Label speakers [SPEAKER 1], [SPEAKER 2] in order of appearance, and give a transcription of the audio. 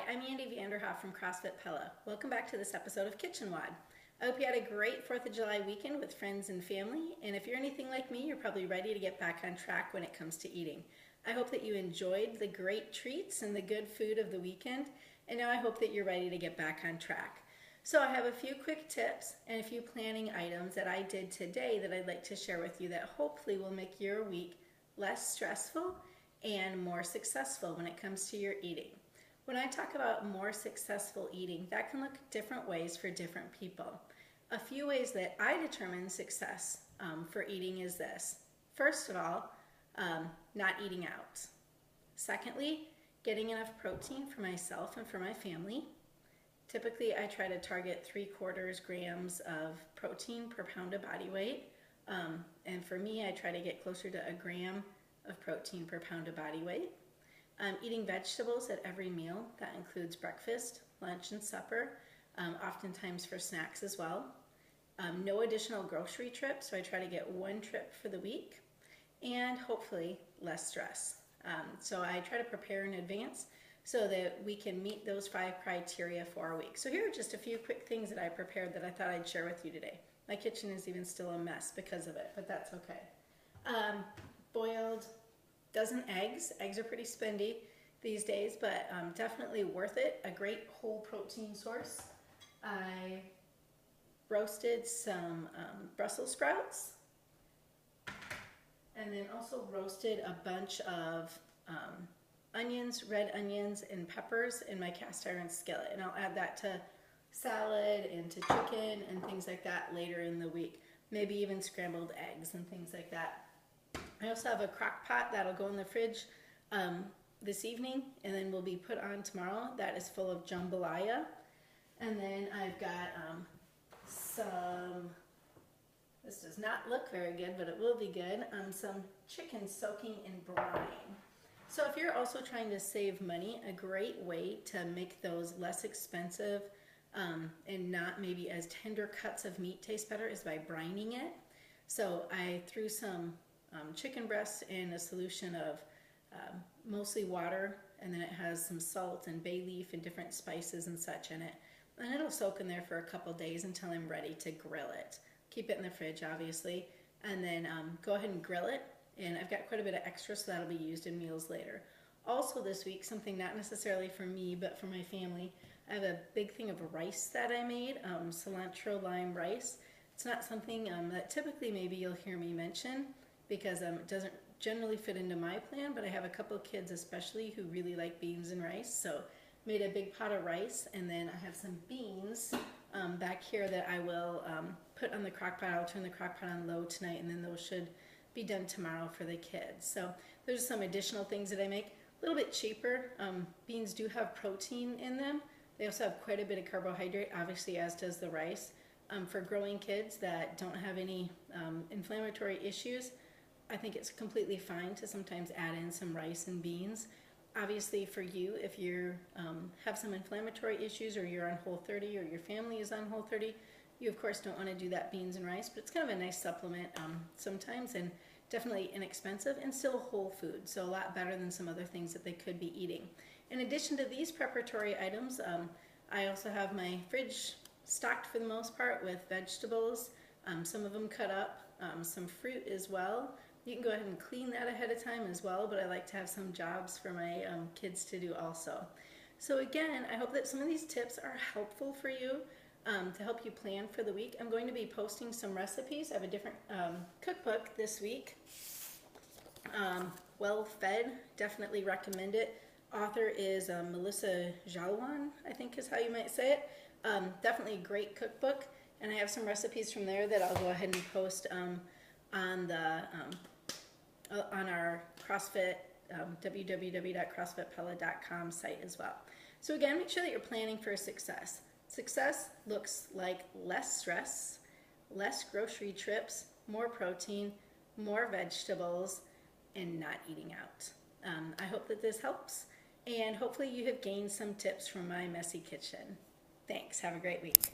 [SPEAKER 1] I'm Andy Vanderhoff from CrossFit Pella. Welcome back to this episode of Kitchen WOD. I hope you had a great 4th of July weekend with friends and family, and if you're anything like me, you're probably ready to get back on track when it comes to eating. I hope that you enjoyed the great treats and the good food of the weekend, and now I hope that you're ready to get back on track. So I have a few quick tips and a few planning items that I did today that I'd like to share with you that hopefully will make your week less stressful and more successful when it comes to your eating. When I talk about more successful eating, that can look different ways for different people. A few ways that I determine success for eating is this. First of all, not eating out. Secondly, getting enough protein for myself and for my family. Typically, I try to target 3/4 grams of protein per pound of body weight. And for me, I try to get closer to 1 gram of protein per pound of body weight. Eating vegetables at every meal. That includes breakfast, lunch, and supper, oftentimes for snacks as well. No additional grocery trips, so I try to get 1 trip for the week. And hopefully less stress. So I try to prepare in advance so that we can meet those 5 criteria for our week. So here are just a few quick things that I prepared that I thought I'd share with you today. My kitchen is even still a mess because of it, but that's okay. Boiled dozen eggs. Eggs are pretty spendy these days, but definitely worth it. A great whole protein source. I roasted some Brussels sprouts, and then also roasted a bunch of onions, red onions, and peppers in my cast iron skillet. And I'll add that to salad and to chicken and things like that later in the week. Maybe even scrambled eggs and things like that. I also have a crock pot that'll go in the fridge this evening and then will be put on tomorrow. That is full of jambalaya. And then I've got this does not look very good, but it will be good, some chicken soaking in brine. So if you're also trying to save money, a great way to make those less expensive and not maybe as tender cuts of meat taste better is by brining it. So I threw some chicken breasts in a solution of mostly water, and then it has some salt and bay leaf and different spices and such in it. And it'll soak in there for a couple days until I'm ready to grill it. Keep it in the fridge, obviously, and then go ahead and grill it. And I've got quite a bit of extra, so that'll be used in meals later. Also this week, something not necessarily for me, but for my family, I have a big thing of rice that I made, cilantro lime rice. It's not something that typically maybe you'll hear me mention, because it doesn't generally fit into my plan, but I have a couple of kids especially who really like beans and rice, so made a big pot of rice, and then I have some beans back here that I will put on the crock pot. I'll turn the crock pot on low tonight, and then those should be done tomorrow for the kids. So there's some additional things that I make, a little bit cheaper. Beans do have protein in them. They also have quite a bit of carbohydrate, obviously, as does the rice. For growing kids that don't have any inflammatory issues, I think it's completely fine to sometimes add in some rice and beans. Obviously for you, if you have some inflammatory issues, or you're on Whole30, or your family is on Whole30, you of course don't want to do that beans and rice, but it's kind of a nice supplement sometimes, and definitely inexpensive and still whole food, so a lot better than some other things that they could be eating. In addition to these preparatory items, I also have my fridge stocked for the most part with vegetables, some of them cut up, some fruit as well. You can go ahead and clean that ahead of time as well, but I like to have some jobs for my kids to do also. So again, I hope that some of these tips are helpful for you to help you plan for the week. I'm going to be posting some recipes. I have a different cookbook this week. Well Fed, definitely recommend it. Author is Melissa Jalwan, I think is how you might say it. Definitely a great cookbook, and I have some recipes from there that I'll go ahead and post on our CrossFit, www.crossfitpella.com site as well. So again, make sure that you're planning for success. Success looks like less stress, less grocery trips, more protein, more vegetables, and not eating out. I hope that this helps, and hopefully you have gained some tips from my messy kitchen. Thanks. Have a great week.